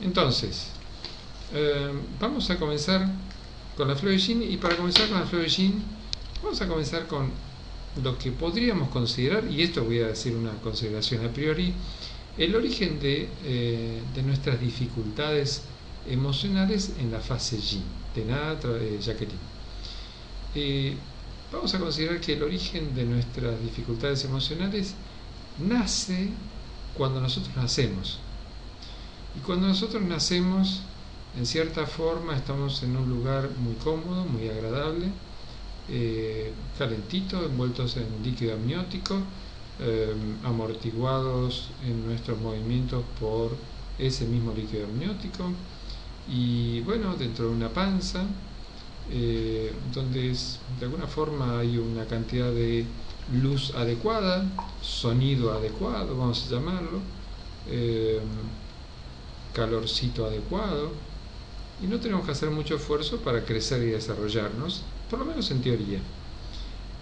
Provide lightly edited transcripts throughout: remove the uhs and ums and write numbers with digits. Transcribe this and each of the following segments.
Entonces, vamos a comenzar con la Flor de Yin, y para comenzar con la Flor de Yin vamos a comenzar con lo que podríamos considerar, y esto voy a decir una consideración a priori, el origen de nuestras dificultades emocionales en la fase Yin, de nada Jacqueline. Vamos a considerar que el origen de nuestras dificultades emocionales nace cuando nosotros nacemos. Y cuando nosotros nacemos, en cierta forma, estamos en un lugar muy cómodo, muy agradable, calentito, envueltos en líquido amniótico, amortiguados en nuestros movimientos por ese mismo líquido amniótico, y bueno, dentro de una panza, donde de alguna forma hay una cantidad de luz adecuada, sonido adecuado, vamos a llamarlo, calorcito adecuado, y no tenemos que hacer mucho esfuerzo para crecer y desarrollarnos, por lo menos en teoría.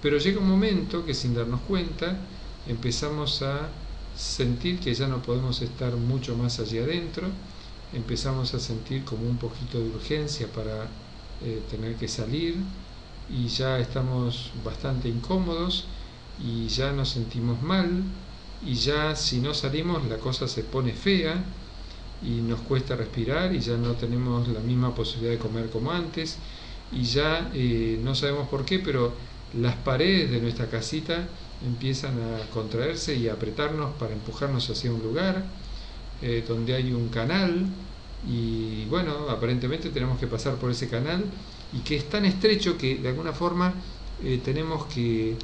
Pero llega un momento que, sin darnos cuenta, empezamos a sentir que ya no podemos estar mucho más allí adentro, empezamos a sentir como un poquito de urgencia para tener que salir, y ya estamos bastante incómodos y ya nos sentimos mal, y ya si no salimos la cosa se pone fea y nos cuesta respirar, y ya no tenemos la misma posibilidad de comer como antes, y ya no sabemos por qué, pero las paredes de nuestra casita empiezan a contraerse y a apretarnos para empujarnos hacia un lugar donde hay un canal, y bueno, aparentemente tenemos que pasar por ese canal, y que es tan estrecho que de alguna forma tenemos que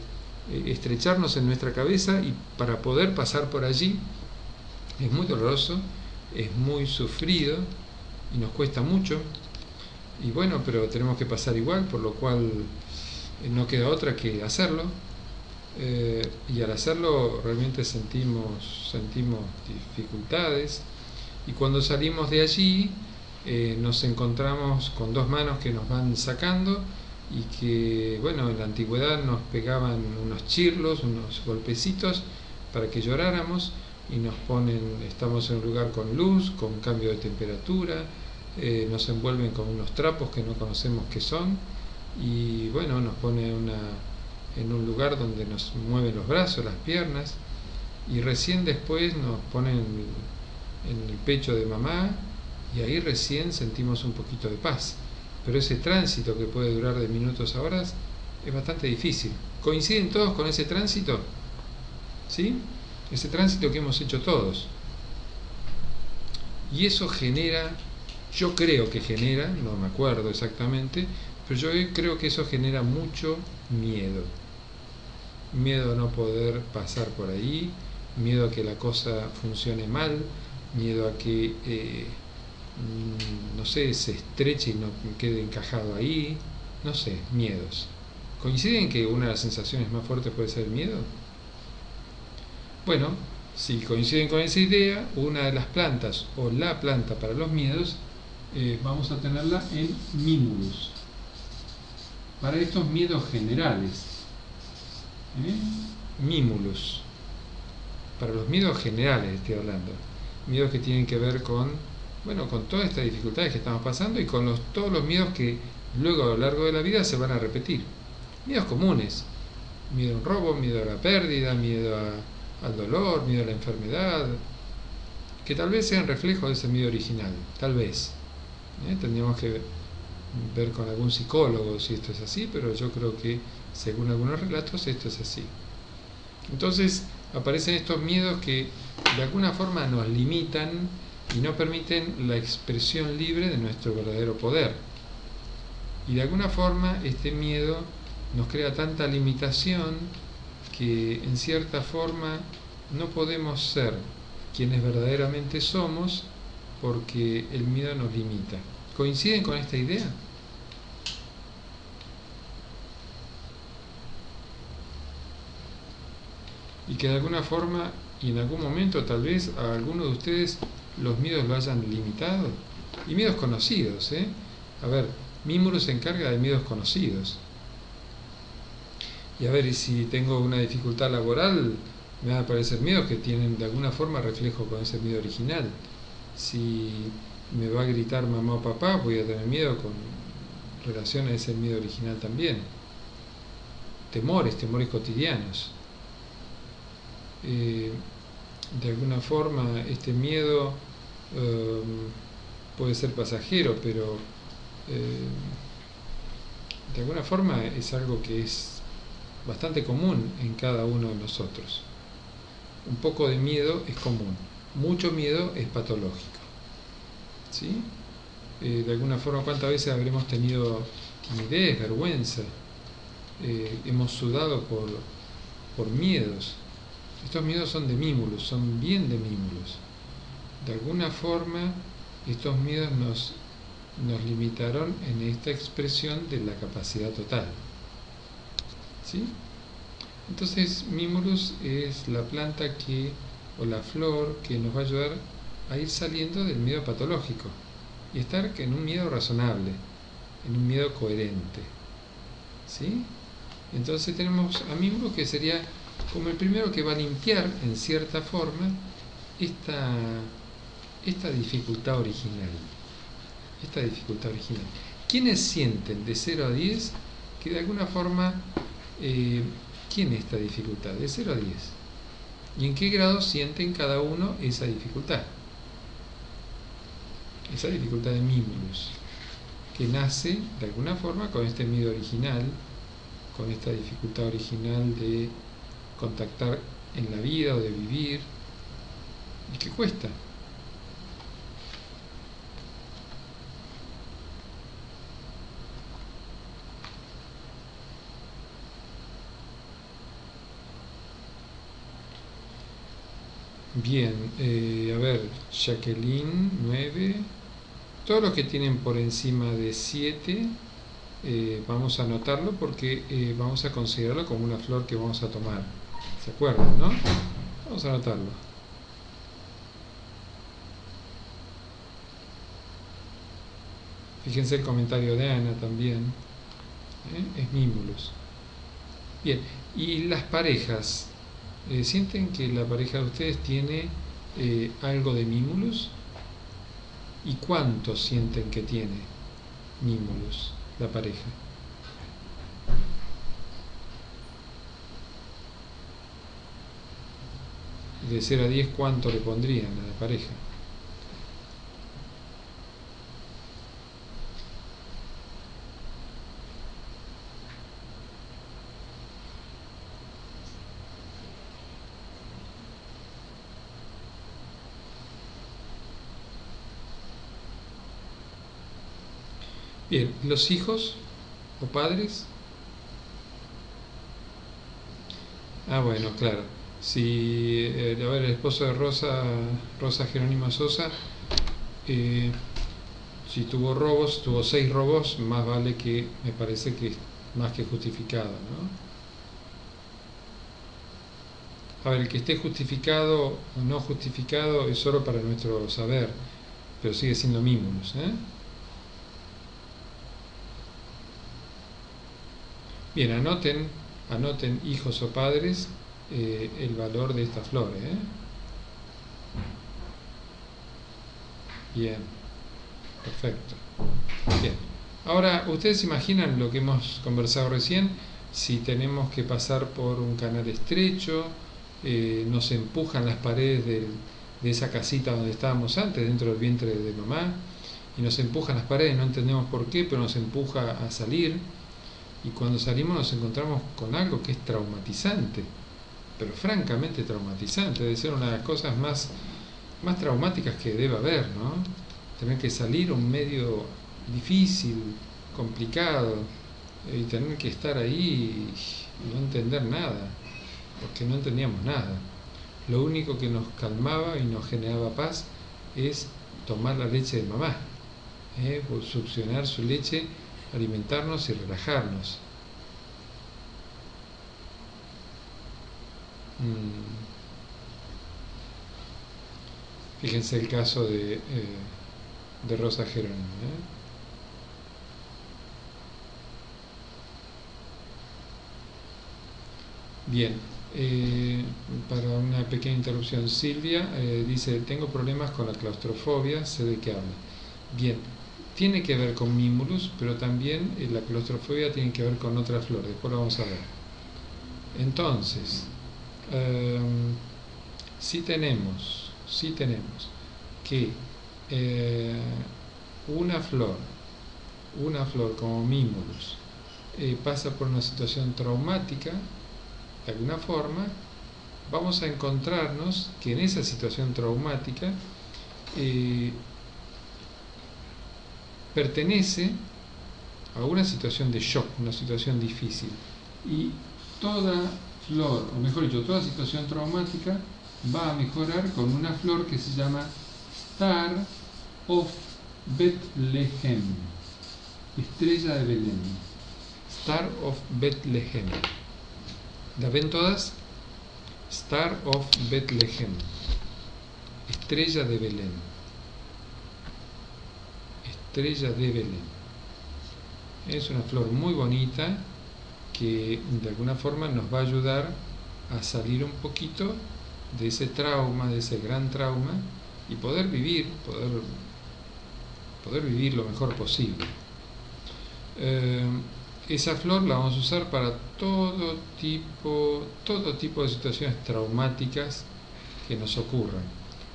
estrecharnos en nuestra cabeza, y para poder pasar por allí es muy doloroso, es muy sufrido y nos cuesta mucho, y bueno, pero tenemos que pasar igual, por lo cual no queda otra que hacerlo, y al hacerlo realmente sentimos dificultades, y cuando salimos de allí nos encontramos con dos manos que nos van sacando, y que bueno, en la antigüedad nos pegaban unos chirlos, unos golpecitos para que lloráramos, y nos ponen, estamos en un lugar con luz, con cambio de temperatura, nos envuelven con unos trapos que no conocemos qué son, y bueno, nos ponen en un lugar donde nos mueven los brazos, las piernas, y recién después nos ponen en el pecho de mamá, y ahí recién sentimos un poquito de paz. Pero ese tránsito, que puede durar de minutos a horas, es bastante difícil. ¿Coinciden todos con ese tránsito? ¿Sí? Ese tránsito que hemos hecho todos. Y eso genera, yo creo que genera, no me acuerdo exactamente, pero yo creo que eso genera mucho miedo. Miedo a no poder pasar por ahí, miedo a que la cosa funcione mal, miedo a que, no sé, se estreche y no quede encajado ahí, no sé, miedos. ¿Coinciden que una de las sensaciones más fuertes puede ser el miedo? Bueno, si coinciden con esa idea, una de las plantas, o la planta para los miedos, vamos a tenerla en Mimulus. Para estos miedos generales, Mimulus. Para los miedos generales estoy hablando. Miedos que tienen que ver con, bueno, con todas estas dificultades que estamos pasando, y con todos los miedos que luego a lo largo de la vida se van a repetir. Miedos comunes. Miedo a un robo, miedo a la pérdida, miedo al dolor, miedo a la enfermedad, que tal vez sean reflejos de ese miedo original, tal vez. Tendríamos que ver con algún psicólogo si esto es así, pero yo creo que según algunos relatos esto es así. Entonces aparecen estos miedos que de alguna forma nos limitan y no permiten la expresión libre de nuestro verdadero poder. Y de alguna forma este miedo nos crea tanta limitación que en cierta forma no podemos ser quienes verdaderamente somos, porque el miedo nos limita. ¿Coinciden con esta idea? Y que de alguna forma y en algún momento tal vez a alguno de ustedes los miedos lo hayan limitado. Y miedos conocidos, A ver, Mimulus se encarga de miedos conocidos. Y a ver, y si tengo una dificultad laboral, me van a aparecer miedos que tienen de alguna forma reflejo con ese miedo original. Si me va a gritar mamá o papá, voy a tener miedo con relación a ese miedo original también. Temores cotidianos. De alguna forma este miedo puede ser pasajero, pero de alguna forma es algo que es bastante común en cada uno de nosotros. Un poco de miedo es común, mucho miedo es patológico. ¿Sí? De alguna forma, ¿cuántas veces habremos tenido timidez, vergüenza? Hemos sudado por miedos. Estos miedos son de mímulos, son bien de mímulos. De alguna forma, estos miedos nos limitaron en esta expresión de la capacidad total. ¿Sí? Entonces, Mimulus es la planta o la flor que nos va a ayudar a ir saliendo del miedo patológico y estar en un miedo razonable, en un miedo coherente. ¿Sí? Entonces tenemos a Mimulus, que sería como el primero que va a limpiar, en cierta forma, esta dificultad original. ¿Quiénes sienten de 0 a 10 que de alguna forma tiene esta dificultad? De 0 a 10. ¿Y en qué grado sienten cada uno esa dificultad? Esa dificultad de Mimulus, que nace de alguna forma con este miedo original, con esta dificultad original de contactar en la vida o de vivir, y que cuesta. Bien, a ver, Jacqueline, 9. Todos los que tienen por encima de 7, vamos a anotarlo porque vamos a considerarlo como una flor que vamos a tomar. ¿Se acuerdan, no? Vamos a anotarlo. Fíjense el comentario de Ana también. Es Mimulus. Bien, y las parejas. ¿Sienten que la pareja de ustedes tiene algo de Mimulus? ¿Y cuánto sienten que tiene Mimulus, la pareja? De 0 a 10, ¿cuánto le pondrían a la pareja? Bien, ¿los hijos o padres? Bueno, claro. Si, a ver, el esposo de Rosa Jerónimo Sosa, si tuvo robos, tuvo 6 robos, más vale que, me parece que es más que justificado, ¿no? A ver, el que esté justificado o no justificado es solo para nuestro saber, pero sigue siendo Mimulus, ¿eh? Bien, anoten hijos o padres el valor de esta flor, ¿eh? Bien, perfecto. Bien. Ahora, ¿ustedes imaginan lo que hemos conversado recién? Si tenemos que pasar por un canal estrecho, nos empujan las paredes de esa casita donde estábamos antes, dentro del vientre de mamá, y nos empujan las paredes, no entendemos por qué, pero nos empuja a salir. Y cuando salimos nos encontramos con algo que es traumatizante, pero francamente traumatizante. Debe ser una de las cosas más traumáticas que debe haber, ¿no? Tener que salir a un medio difícil, complicado, y tener que estar ahí y no entender nada, porque no entendíamos nada. Lo único que nos calmaba y nos generaba paz es tomar la leche de mamá, succionar su leche, alimentarnos y relajarnos. Fíjense el caso de Rosa Jerónimo, Bien, para una pequeña interrupción, Silvia dice: tengo problemas con la claustrofobia, sé de qué habla. Bien, tiene que ver con Mimulus, pero también la claustrofobia tiene que ver con otra flor, después lo vamos a ver. Entonces, si tenemos que eh, una flor como Mimulus pasa por una situación traumática, de alguna forma, vamos a encontrarnos que en esa situación traumática pertenece a una situación de shock, una situación difícil. Y toda flor, o mejor dicho, toda situación traumática va a mejorar con una flor que se llama Star of Bethlehem, estrella de Belén. Star of Bethlehem. ¿La ven todas? Star of Bethlehem, estrella de Belén. Estrella de Belén. Es una flor muy bonita que de alguna forma nos va a ayudar a salir un poquito de ese trauma, de ese gran trauma, y poder vivir lo mejor posible. Esa flor la vamos a usar para todo tipo de situaciones traumáticas que nos ocurran,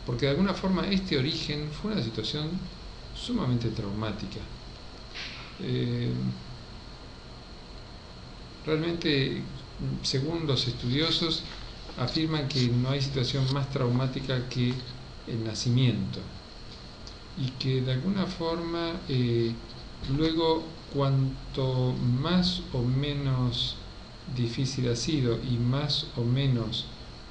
porque de alguna forma este origen fue una situación sumamente traumática. Realmente, según los estudiosos, afirman que no hay situación más traumática que el nacimiento, y que de alguna forma luego, cuanto más o menos difícil ha sido y más o menos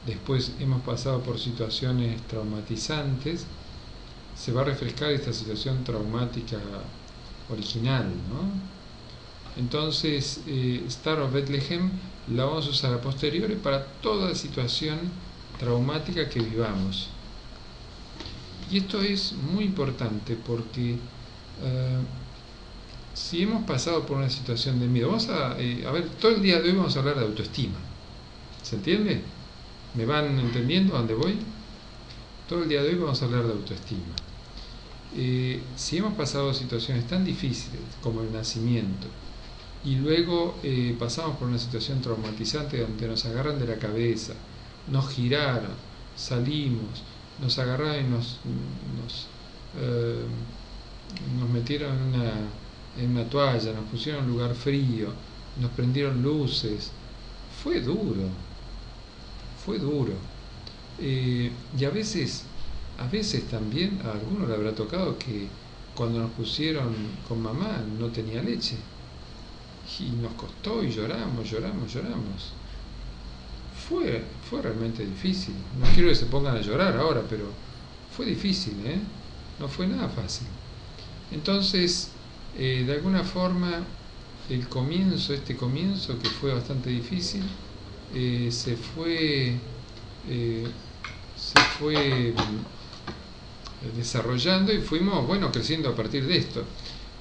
después hemos pasado por situaciones traumatizantes, se va a refrescar esta situación traumática original, ¿no? Entonces, Star of Bethlehem la vamos a usar a posteriori para toda situación traumática que vivamos. Y esto es muy importante porque si hemos pasado por una situación de miedo, vamos a ver, todo el día de hoy vamos a hablar de autoestima. ¿Se entiende? ¿Me van entendiendo a dónde voy? Todo el día de hoy vamos a hablar de autoestima. Si hemos pasado situaciones tan difíciles como el nacimiento, y luego pasamos por una situación traumatizante donde nos agarran de la cabeza, nos giraron, salimos, nos agarraron y nos metieron en una toalla, nos pusieron en un lugar frío, nos prendieron luces. Fue duro. Y a veces también a alguno le habrá tocado que cuando nos pusieron con mamá no tenía leche. Y nos costó y lloramos. Fue realmente difícil. No quiero que se pongan a llorar ahora, pero fue difícil, no fue nada fácil. Entonces, de alguna forma, este comienzo que fue bastante difícil, se fue desarrollando y fuimos, creciendo a partir de esto.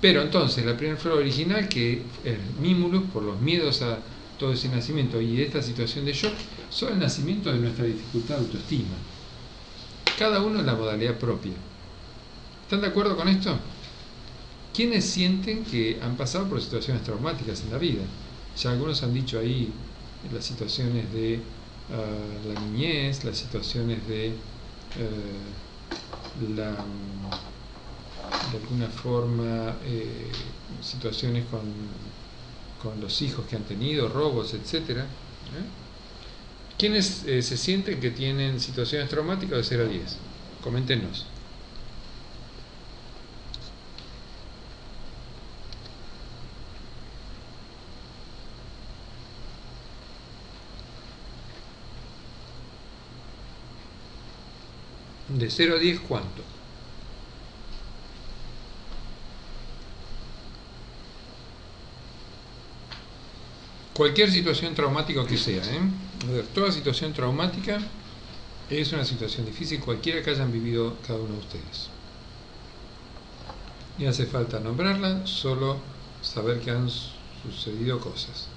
Pero entonces, la primera flor original, que es Mimulus, por los miedos a todo ese nacimiento y esta situación de shock, son el nacimiento de nuestra dificultad de autoestima. Cada uno en la modalidad propia. ¿Están de acuerdo con esto? ¿Quiénes sienten que han pasado por situaciones traumáticas en la vida? Ya algunos han dicho ahí las situaciones de la niñez, las situaciones de alguna forma situaciones con los hijos que han tenido, robos, etcétera. ¿Quiénes se sienten que tienen situaciones traumáticas de 0 a 10? Coméntenos. De 0 a 10, ¿cuánto? Cualquier situación traumática que sea, A ver, toda situación traumática es una situación difícil, cualquiera que hayan vivido cada uno de ustedes. Ni hace falta nombrarla, solo saber que han sucedido cosas.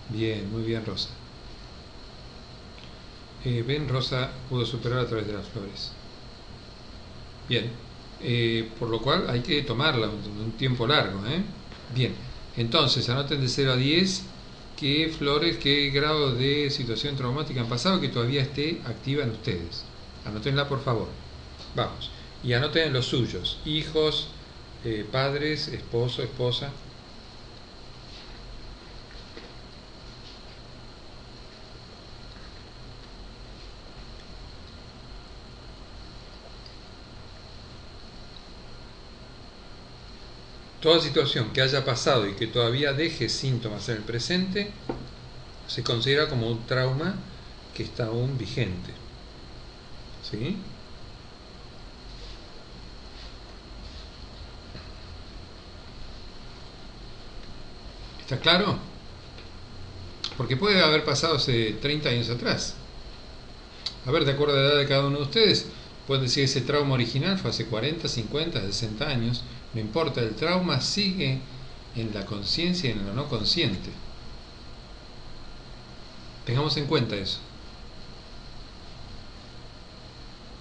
Bien, muy bien, Rosa. Rosa pudo superar a través de las flores. Bien. por lo cual hay que tomarla un tiempo largo. Bien, entonces anoten de 0 a 10 qué flores, qué grado de situación traumática han pasado que todavía esté activa en ustedes. Anótenla por favor. Vamos. Y anoten los suyos, hijos, padres, esposo, esposa. Toda situación que haya pasado y que todavía deje síntomas en el presente se considera como un trauma que está aún vigente. ¿Sí? ¿Está claro? Porque puede haber pasado hace 30 años atrás. A ver, de acuerdo a la edad de cada uno de ustedes, pueden decir ese trauma original fue hace 40, 50, 60 años. No importa, el trauma sigue en la conciencia y en lo no consciente. Tengamos en cuenta eso.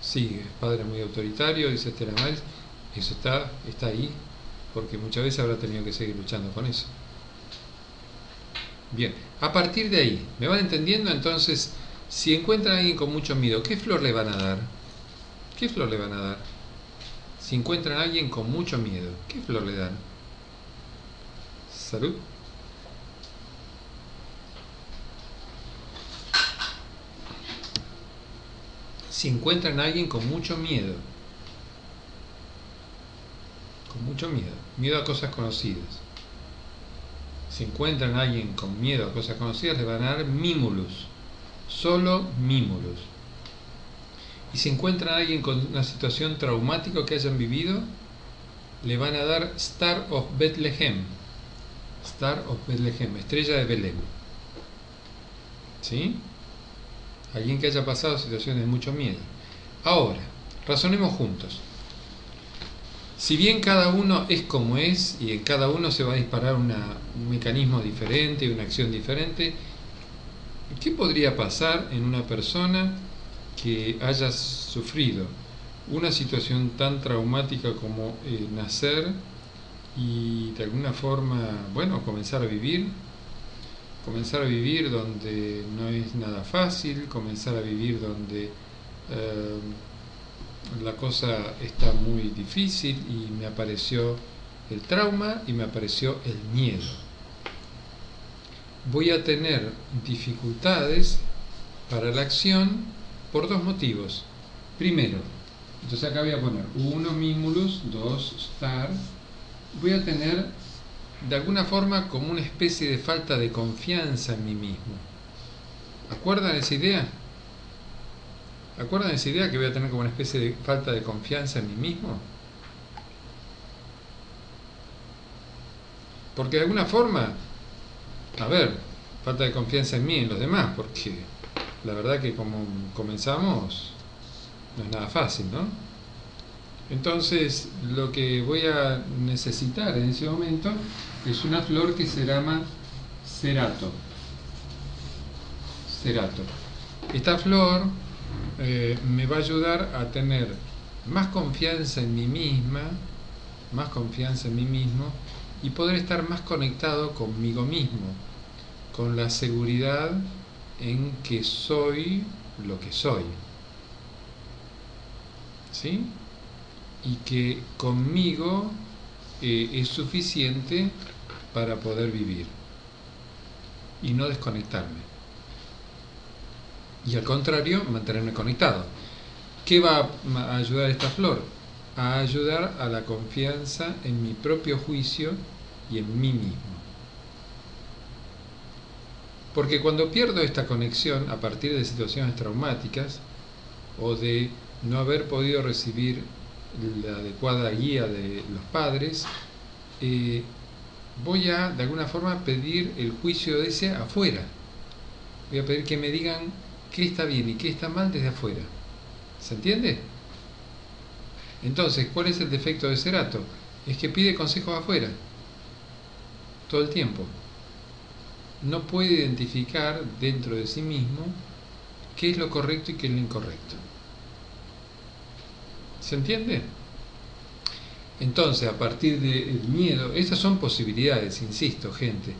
Sí, padre muy autoritario, dice Estela Maris. Eso está ahí, porque muchas veces habrá tenido que seguir luchando con eso. Bien, a partir de ahí, ¿me van entendiendo? Entonces, si encuentran a alguien con mucho miedo, ¿qué flor le van a dar? ¿Qué flor le van a dar? Si encuentran a alguien con mucho miedo, ¿qué flor le dan? Salud. Si encuentran a alguien con mucho miedo, miedo a cosas conocidas. Si encuentran a alguien con miedo a cosas conocidas, le van a dar Mimulus, solo Mimulus. Y si encuentran a alguien con una situación traumática que hayan vivido, le van a dar Star of Bethlehem, estrella de Belén. ¿Sí? Alguien que haya pasado situaciones de mucho miedo. Ahora, razonemos juntos. Si bien cada uno es como es y en cada uno se va a disparar un mecanismo diferente, una acción diferente, ¿qué podría pasar en una persona que haya sufrido una situación tan traumática como nacer y de alguna forma, bueno, comenzar a vivir donde no es nada fácil, comenzar a vivir donde la cosa está muy difícil y me apareció el trauma y me apareció el miedo? Voy a tener dificultades para la acción por dos motivos. Primero, entonces acá voy a poner 1 Mimulus, 2 Star. Voy a tener de alguna forma como una especie de falta de confianza en mí mismo. ¿Acuerdan esa idea? ¿Acuerdan esa idea que voy a tener como una especie de falta de confianza en mí mismo? Porque de alguna forma, a ver, falta de confianza en mí y en los demás, porque la verdad que como comenzamos no es nada fácil, ¿no? Entonces lo que voy a necesitar en ese momento es una flor que se llama cerato. Esta flor me va a ayudar a tener más confianza en mí misma, y poder estar más conectado conmigo mismo, con la seguridad en que soy lo que soy, ¿sí? Y que conmigo es suficiente para poder vivir y no desconectarme. Y al contrario, mantenerme conectado. ¿Qué va a ayudar esta flor? A ayudar a la confianza en mi propio juicio y en mí mismo. Porque cuando pierdo esta conexión a partir de situaciones traumáticas o de no haber podido recibir la adecuada guía de los padres, voy a de alguna forma pedir el juicio de ese afuera. Voy a pedir que me digan qué está bien y qué está mal desde afuera. ¿Se entiende? Entonces, ¿cuál es el defecto de Cerato? Es que pide consejos afuera todo el tiempo. No puede identificar dentro de sí mismo qué es lo correcto y qué es lo incorrecto. ¿Se entiende? Entonces, a partir del miedo, estas son posibilidades, insisto, gente.